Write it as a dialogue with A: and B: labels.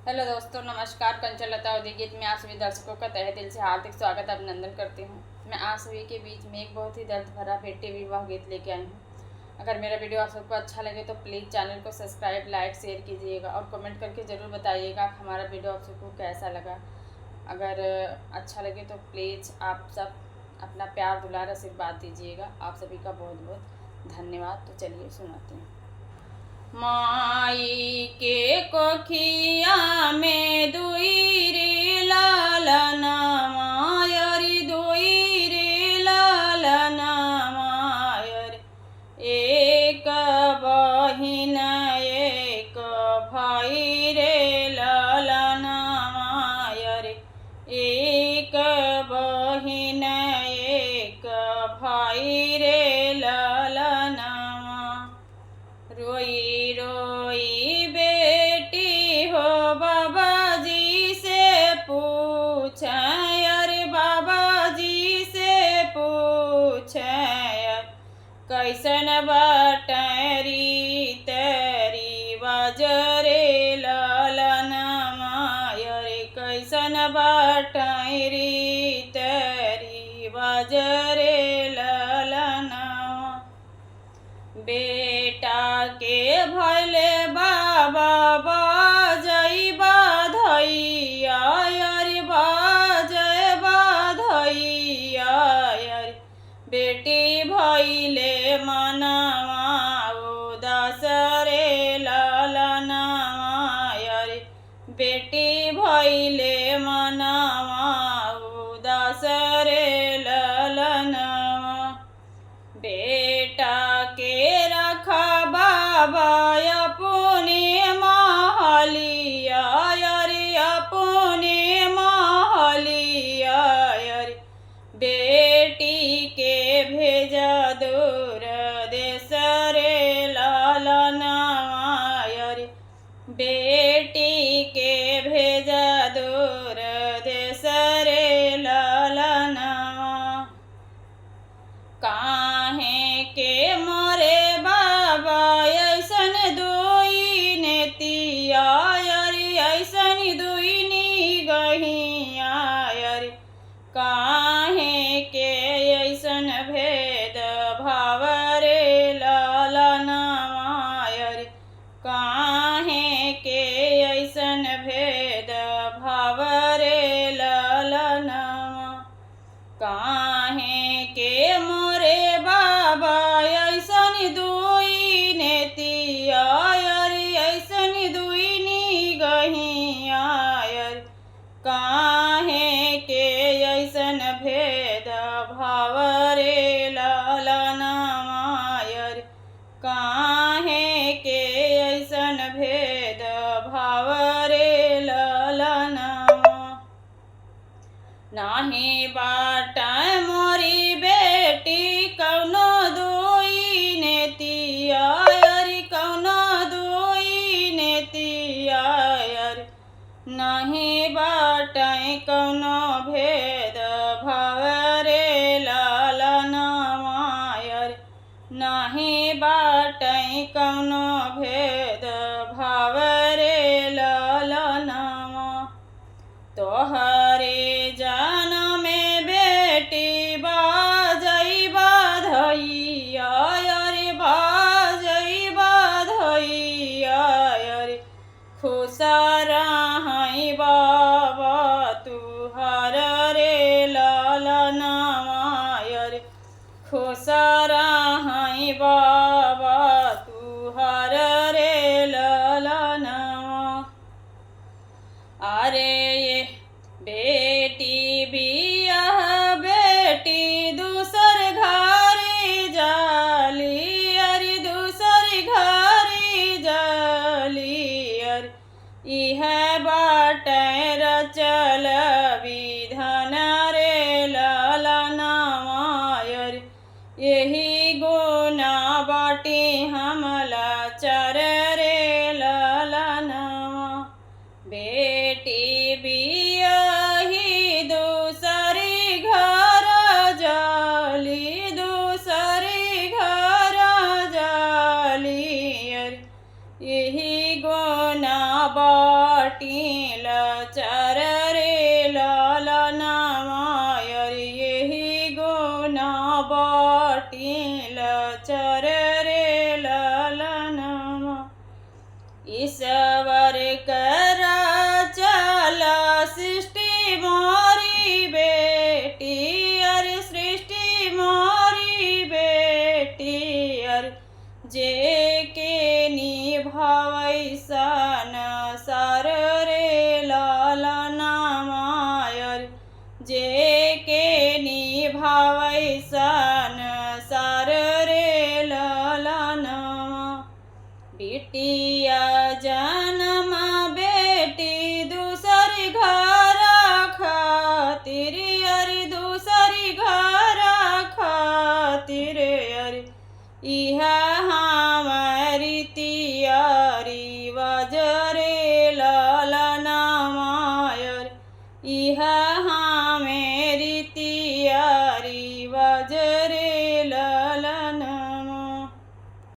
A: Hello दोस्तों, नमस्कार। कंचन लता उदय गीत में आप सभी दर्शकों का तहे दिल से हार्दिक स्वागत अभिनंदन करती हूँ। मैं आप सभी के बीच में एक बहुत ही दर्द भरा बेटे विवाह गीत लेके आई हूँ। अगर मेरा वीडियो आप सबको अच्छा लगे तो प्लीज़ चैनल को सब्सक्राइब, लाइक, शेयर कीजिएगा और कमेंट करके ज़रूर बताइएगा हमारा वीडियो आप सबको कैसा लगा। अगर अच्छा लगे तो प्लीज़ आप सब अपना प्यार, दुलार, आशीर्वाद दीजिएगा। आप सभी का बहुत बहुत धन्यवाद। तो चलिए सुनाती हूँ। माई के कोखिया में दुई रे लालना मायरी, दुई रे लालना मायर, एक बहिन एक भाई रे लालना मायर, एक बहिन एक भाई रे लालना। रोई रोई बेटी हो बाबा जी से पूछ, अरे बाबा जी से पूछ, कैसन बटरी तेरी बजरे लालना मायर, कैसन बटरी तेरी बजरे लालना। बेटा के भले बाबा बाजई बाधैया, अरे बाजय बाधैया, बेटी भैले मनवा उदास रे लालना मायर, बेटी भैले मनवा उदास रे लालना। बेटा के रखा बाबा अपने महलिया, अरे अपने महलिया, अरे बेटी के भेजा दूर देश रे लालना मायर, बेटी के भेजा दूर देश रे लालना। काहे के मोरे बाबा ऐसन दुई नेतिया, अरे ऐसन दुई निगहिया, अरे काहे के ऐसन भेद भाव रे लालना मायर, काहे के ऐसन भेद भाव रे लालना। काहे के मोरे बाबा ऐसन दुई नेतिया, अरे ऐसन दुई निगहिया, अरे काहे के ऐसन भेद भाव रे लालना मायर, काहे के ऐसन भेद भाव रे लालना। नाही बाटा मोरी बेटी कौनो दुई नेतिया, अरे कौनो दुई नेतिया, अरे नहीं बाटा कौनो भेद भाव रे लालना मायर, नहीं बाटा कौनो भेद भाव रे लालना। तोहरे जान में बेटी बाजई बाधैया, अरे बाजई बाधैया, अरे खुश रही बाबा तुहर रे लालना मायर, खुश रही बाबा तुहर रे लालना। अरे ये बेटी बियाह बेटी दूसर घरे जाली, अरे दूसर घरे जाली, अरे इह बाटे रचल विधान रे लालना मायर, यही गुना बाटी हमला चर रे लालना। बेटी बियाही दूसरी घर जाली, दूसरी घर जाली, यही गोना बाट बाटिल चर रे ललनमायर यही गुण बाटिल चर रे ललनमा। ईश्वर कर चल सृष्टि मोरी बेटी अरे सृष्टि मोरी बेटी अरे जे के निभावै सन सर रे ललनमायर जे के निभावै सन सर रे ललनमा। बिटिया जन्म बेटी दूसरी घर खातिर अरे दूसरी घर खातिर अरे इह हमारी तियारी वजरे ललनमायर इह